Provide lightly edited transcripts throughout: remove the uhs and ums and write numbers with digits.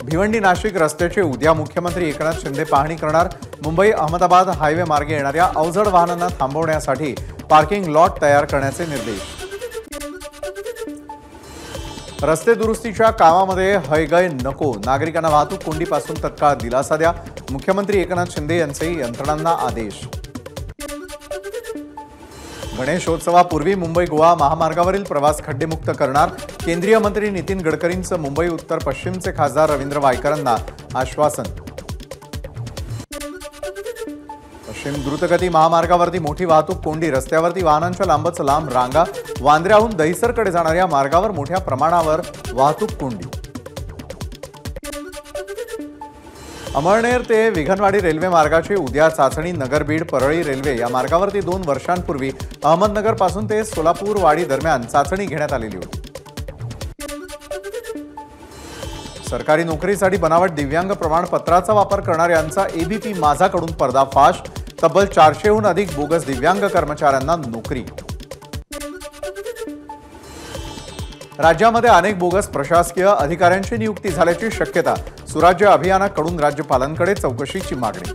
भिवंडी नाशिक रस्त्याची उद्या मुख्यमंत्री एकनाथ शिंदे पाहणी करणार। मुंबई अहमदाबाद हायवे मार्गे येणाऱ्या अवजड वाहनांना थांबवण्यासाठी पार्किंग लॉट तयार करण्याचे निर्देश। रस्ते दुरुस्तीच्या कामामध्ये हयगय नको, नागरिकांना वाहतूक कोंडीपासून तत्काळ दिलासा द्या, मुख्यमंत्री एकनाथ शिंदे यांचे यंत्रणांना आदेश। गणेशोत्सवापूर्वी मुंबई गोवा महामार्गावरील प्रवास खड्डेमुक्त करणार, केंद्रीय मंत्री नितीन गडकरींचं मुंबई उत्तर पश्चिमचे खासदार रवींद्र वायकरांना आश्वासन। पश्चिम द्रुतगती महामार्गावरती मोठी वाहतूक कोंडी, रस्त्यावरती वाहनांच्या लांबच लांब रांगा, वांद्र्याहून दहिसरकडे जाणाऱ्या मार्गावर मोठ्या प्रमाणावर वाहतूक कोंडी। अमळनेर ते विघनवाडी रेल्वे मार्गाची उद्या चाचणी, नगर बीड परळी रेल्वे या मार्गावरती 2 वर्षांपूर्वी अहमदनगर पासून ते सोलापूर वाडी दरम्यान चाचणी घेण्यात आलेली होती। सरकारी नोकरीसाठी बनावट दिव्यांग प्रमाणपत्राचा वापर करणाऱ्यांचा एबीपी माझाकडून पर्दाफाश, तब्बल 400हून अधिक बोगस दिव्यांग कर्मचाऱ्यांना नोकरी। राज्यामध्ये अनेक बोगस प्रशासकीय अधिकाऱ्यांची नियुक्ती झाल्याची शक्यता, सुराज्य अभियानाकडून राज्यपालांकडे चौकशीची मागणी।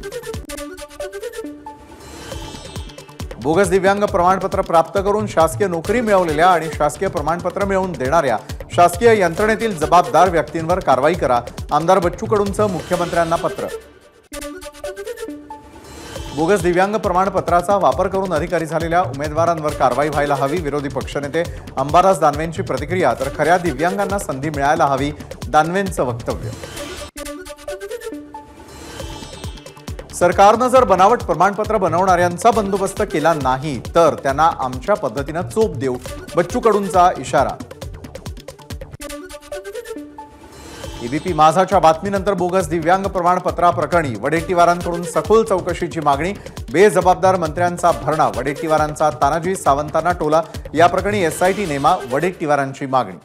बोगस दिव्यांग प्रमाणपत्र प्राप्त करून शासकीय नोकरी मिळवलेल्या आणि शासकीय प्रमाणपत्र मिळवून देणाऱ्या शासकीय यंत्रणेतील जबाबदार व्यक्तींवर कारवाई करा, आमदार बच्चू कडूंचं मुख्यमंत्र्यांना पत्र। बोगस दिव्यांग प्रमाणपत्राचा वापर करून अधिकारी झालेल्या उमेदवारांवर कारवाई व्हायला हवी, विरोधी पक्षनेते अंबादास दानवेंची प्रतिक्रिया, तर खऱ्या दिव्यांगांना संधी मिळायला हवी, दानवेंचं वक्तव्य। सरकारनं जर बनावट प्रमाणपत्र बनवणाऱ्यांचा बंदोबस्त केला नाही तर त्यांना आमच्या पद्धतीनं चोप देऊ, बच्चू कडूंचा इशारा। एबीपी माझाच्या बातमीनंतर बोगस दिव्यांग प्रमाणपत्राप्रकरणी वडेट्टीवारांकडून सखोल चौकशीची मागणी, बेजबाबदार मंत्र्यांचा भरणा, वडेट्टीवारांचा तानाजी सावंतांना टोला, या प्रकरणी एसआयटी नेमा, वडेट्टीवारांची मागणी।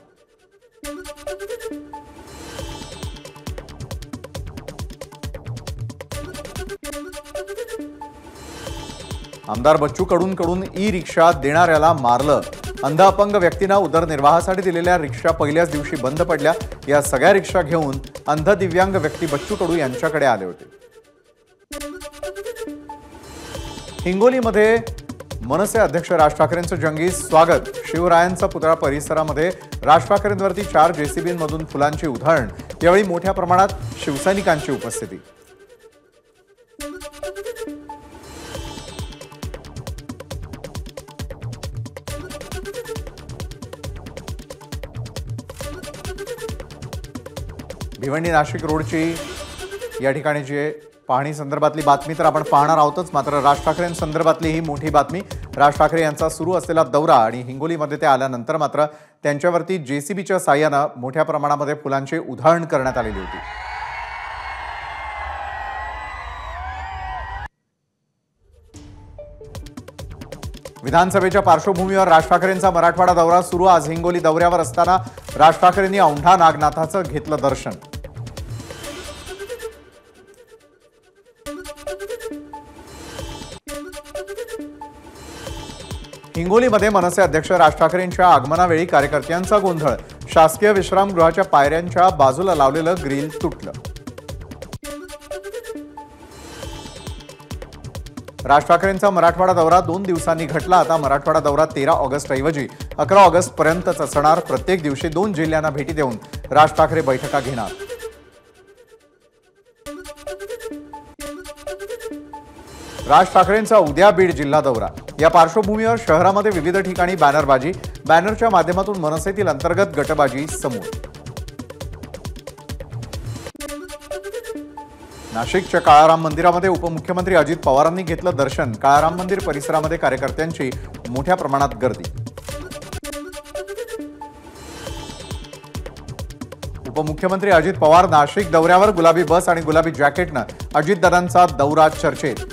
आमदार बच्चू कडूंकडून ई रिक्षा देणाऱ्याला मारलं, अंध अपंग व्यक्तींना उदरनिर्वाहासाठी दिलेल्या रिक्षा पहिल्याच दिवशी बंद पडल्या, या सगळ्या रिक्षा घेऊन अंध दिव्यांग व्यक्ती बच्चू कडू यांच्याकडे आले होते। हिंगोलीमध्ये मनसे अध्यक्ष राज ठाकरेंचं जंगी स्वागत, शिवरायांचा पुतळा परिसरामध्ये राज ठाकरेंवरती 4 जेसीबींमधून फुलांची उधळण, यावेळी मोठ्या प्रमाणात शिवसैनिकांची उपस्थिती। भिवंडी नाशिक रोडची या ठिकाणी जी पाहणी संदर्भातली बातमी तर आपण पाहणार आहोतच, मात्र राज ठाकरेंसंदर्भातली ही मोठी बातमी। राज ठाकरे यांचा सुरू असलेला दौरा आणि हिंगोलीमध्ये ते आल्यानंतर मात्र त्यांच्यावरती जेसीबीच्या साह्यानं मोठ्या प्रमाणामध्ये फुलांची उधळण करण्यात आलेली होती। विधानसभेच्या पार्श्वभूमीवर राज ठाकरेंचा मराठवाडा दौरा सुरू। आज हिंगोली दौऱ्यावर असताना राज ठाकरेंनी औंढा नागनाथाचं घेतलं दर्शन। हिंगोलीमध्ये मनसे अध्यक्ष राज ठाकरेंच्या आगमनावेळी कार्यकर्त्यांचा गोंधळ, शासकीय विश्रामगृहाच्या पायऱ्यांच्या बाजूला लावलेलं ग्रिल तुटलं। राज ठाकरेंचा मराठवाडा दौरा 2 दिवसांनी घटला। आता मराठवाडा दौरा 13 ऑगस्ट ऐवजी 11 ऑगस्ट पर्यंतच असणार। प्रत्येक दिवशी 2 जिल्ह्यांना भेटी देऊन राज ठाकरे बैठका घेणार। राज ठाकरेंचा उद्या बीड जिल्हा दौरा, या पार्श्वभूमीवर शहरामध्ये विविध ठिकाणी बॅनरबाजी, बॅनरच्या माध्यमातून मनसेतील अंतर्गत गटबाजी समोर। नाशिकच्या काळाराम मंदिरामध्ये उपमुख्यमंत्री अजित पवारांनी घेतलं दर्शन, काळाराम मंदिर परिसरामध्ये कार्यकर्त्यांची मोठ्या प्रमाणात गर्दी। उपमुख्यमंत्री अजित पवार नाशिक दौऱ्यावर, गुलाबी बस आणि गुलाबी जॅकेटनं अजितदादांचा दौरा चर्चेत।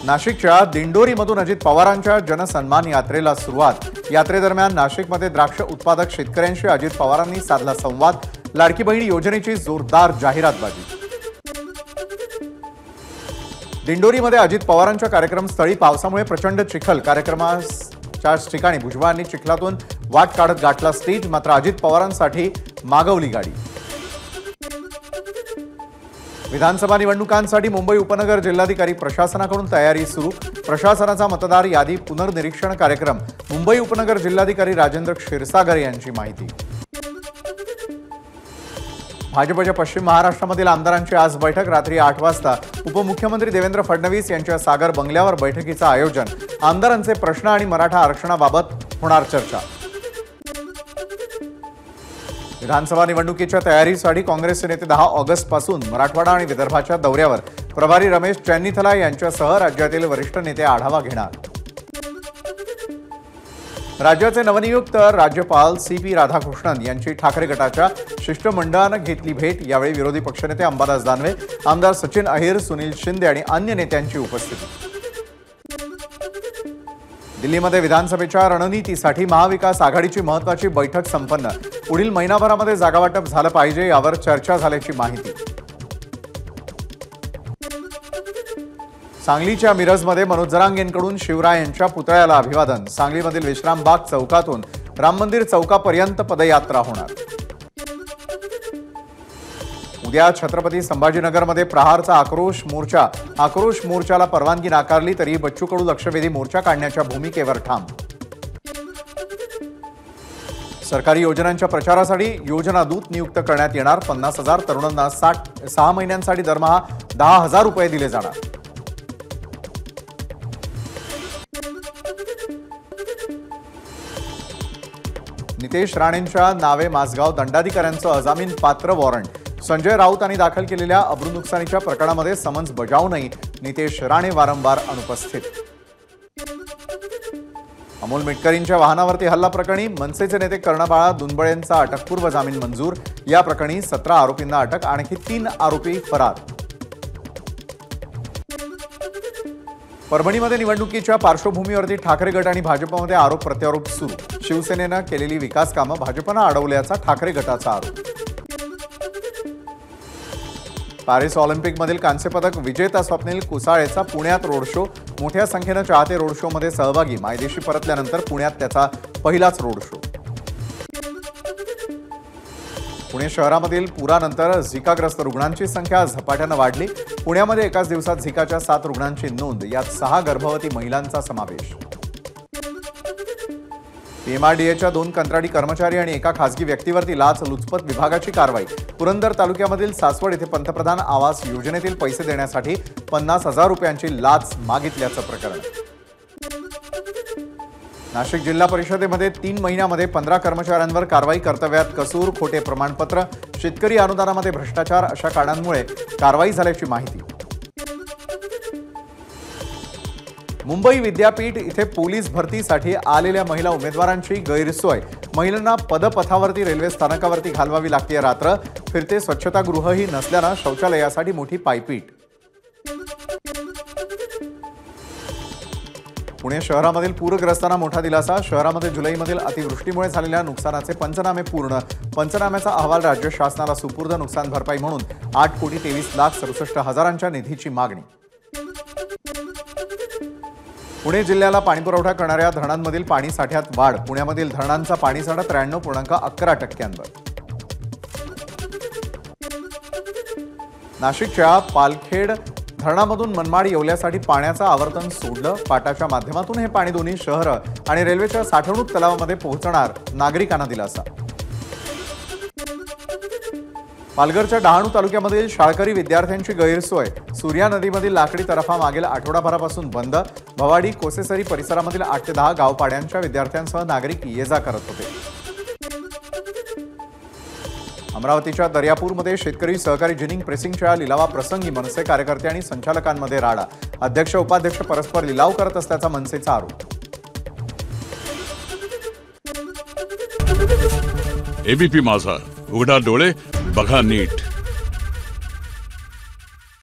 नाशिकच्या दिंडोरीमधून अजित पवारांच्या जनसन्मान यात्रेला सुरुवात। यात्रेदरम्यान नाशिकमध्ये द्राक्ष उत्पादक शेतकऱ्यांशी अजित पवारांनी साधला संवाद, लाडकी बहीण योजनेची जोरदार जाहिरातबाजी। दिंडोरीमध्ये अजित पवारांच्या कार्यक्रमस्थळी पावसामुळे प्रचंड चिखल, कार्यक्रमाच्या ठिकाणी भुजबळांनी चिखलातून वाट काढत गाठला स्टेज, मात्र अजित पवारांसाठी मागवली गाडी. विधानसभा निवडणुकांसाठी मुंबई उपनगर जिल्हाधिकारी प्रशासनाकडून तयारी सुरू. प्रशासनाचा मतदार यादी पुनर्निरीक्षण कार्यक्रम. मुंबई उपनगर जिल्हाधिकारी राजेंद्र क्षीरसागर यांची माहिती. भाजपच्या पश्चिम महाराष्ट्रामधील आमदारांची आज बैठक. रात्री 8 वाजता उपमुख्यमंत्री देवेंद्र फडणवीस यांच्या सागर बंगल्यावर बैठकीचं आयोजन. आमदारांचे प्रश्न आणि मराठा आरक्षणाबाबत होणार चर्चा. विधानसभा निवडणुकीच्या तयारीसाठी काँग्रेसचे नेते 10 ऑगस्टपासून मराठवाडा आणि विदर्भाच्या दौऱ्यावर. प्रभारी रमेश चेन्नीथला यांच्यासह राज्यातील वरिष्ठ नेते आढावा घेणार. राज्याचे नवनियुक्त राज्यपाल CP राधाकृष्णन यांची ठाकरे गटाच्या शिष्टमंडळानं घेतली भेट. यावेळी विरोधी पक्षनेते अंबादास दानवे, आमदार सचिन अहिर, सुनील शिंदे आणि अन्य नेत्यांची उपस्थिती. दिल्लीमध्ये विधानसभेच्या रणनीतीसाठी महाविकास आघाडीची महत्त्वाची बैठक संपन्न. पुढील महिनाभरामध्ये जागावाटप झालं पाहिजे यावर चर्चा झाल्याची माहिती. सांगलीच्या मिरजमध्ये मनोज जरांगेंकडून शिवराय यांच्या पुतळ्याला अभिवादन. सांगलीमधील विश्रामबाग चौकातून राम मंदिर चौकापर्यंत पदयात्रा होणार. उद्या छत्रपती संभाजीनगरमध्ये प्रहारचा आक्रोश मोर्चा. आक्रोश मोर्चाला परवानगी नाकारली तरी बच्चू कडू लक्षवेधी मोर्चा काढण्याच्या भूमिकेवर ठाम. सरकारी योजनांच्या प्रचारासाठी योजना दूत नियुक्त करण्यात येणार. 50,000 तरुणांना 6 महिन्यांसाठी दरमहा 10,000 रुपये दिले जाणार. नितेश राणेंच्या नावे माजगाव दंडाधिकाऱ्यांचं अजामीन पात्र वॉरंट. संजय राऊत यांनी दाखल केलेल्या अब्रू नुकसानीच्या प्रकरणामध्ये समन्स बजावूनही नितेश राणे वारंवार अनुपस्थित. अमोल मिटकरींच्या वाहनावरती हल्ला प्रकरणी मनसेचे नेते कर्णबाळा दुंबळेंचा अटकपूर्व जामीन मंजूर. या प्रकरणी 17 आरोपींना अटक, आणखी 3 आरोपी फरार. परभणीमध्ये निवडणुकीच्या पार्श्वभूमीवरती ठाकरे गट आणि भाजपमध्ये आरोप प्रत्यारोप सुरू. शिवसेनेनं केलेली विकास कामं भाजपनं अडवल्याचा ठाकरे गटाचा आरोप. पॅरिस ऑलिम्पिकमधील कांस्य पदक विजेता स्वप्नील कुसाळेचा पुण्यात रोड शो. मोठ्या संख्येनं चाहते रोड शोमध्ये सहभागी. मायदेशी परतल्यानंतर पुण्यात त्याचा पहिलाच रोड शो. पुणे शहरामधील पुरानंतर झिकाग्रस्त रुग्णांची संख्या झपाट्यानं वाढली. पुण्यामध्ये एकाच दिवसात झिकाच्या 7 रुग्णांची नोंद. यात 6 गर्भवती महिलांचा समावेश. PMRDAच्या 2 कंत्राटी कर्मचारी आणि एका खासगी व्यक्तीवरती लाचलुचपत विभागाची कारवाई. पुरंदर तालुक्यामधील सासवड येथे पंतप्रधान आवास योजनेतील पैसे देण्यासाठी 50,000 रुपयांची लाच मागितल्याचं प्रकरण. नाशिक जिल्हा परिषदेमध्ये 3 महिन्यामध्ये 15 कर्मचाऱ्यांवर कारवाई. कर्तव्यात कसूर, खोटे प्रमाणपत्र, शेतकरी अनुदानामध्ये भ्रष्टाचार अशा कारणांमुळे कारवाई झाल्याची माहिती. मुंबई विद्यापीठ इथे पोलीस भरतीसाठी आलेल्या महिला उमेदवारांची गैरसोय. महिलांना पदपथावरती रेल्वे स्थानकावरती घालवावी लागते रात्र. फिरते स्वच्छतागृहही नसल्यानं शौचालयासाठी मोठी पायपीट. पुणे शहरामधील पूरग्रस्तांना मोठा दिलासा. शहरामध्ये जुलैमधील अतिवृष्टीमुळे झालेल्या नुकसानाचे पंचनामे पूर्ण. पंचनाम्याचा अहवाल राज्य शासनाला सुपूर्द. नुकसान भरपाई म्हणून 8,23,67,000 निधीची मागणी. पुणे जिल्ह्याला पाणीपुरवठा करणाऱ्या धरणांमधील पाणी साठ्यात वाढ. पुण्यामधील धरणांचा पाणीसाठा 93.11%. नाशिकच्या पालखेड धरणामधून मनमाड येवल्यासाठी पाण्याचं आवर्तन सोडलं. पाटाच्या माध्यमातून हे पाणी दोन्ही शहरं आणि रेल्वेच्या साठवणूक तलावामध्ये पोहोचणार. नागरिकांना दिलासा. पालघरच्या डहाणू तालुक्यामधील शाळकरी विद्यार्थ्यांची गैरसोय. सूर्या नदीमधील लाकडी तराफा मागील आठवडाभरापासून बंद. भवाडी, कोसेसरी परिसरामधील 8 ते 10 गावपाड्यांच्या विद्यार्थ्यांसह नागरिक ये जा करत होते. अमरावतीच्या दर्यापूरमध्ये शेतकरी सहकारी जिनिंग प्रेसिंगच्या लिलावाप्रसंगी मनसे कार्यकर्ते आणि संचालकांमध्ये राडा. अध्यक्ष उपाध्यक्ष परस्पर लिलाव करत असल्याचा मनसेचा आरोप. एबीपी माझा, उघडा डोळे बघा नीट.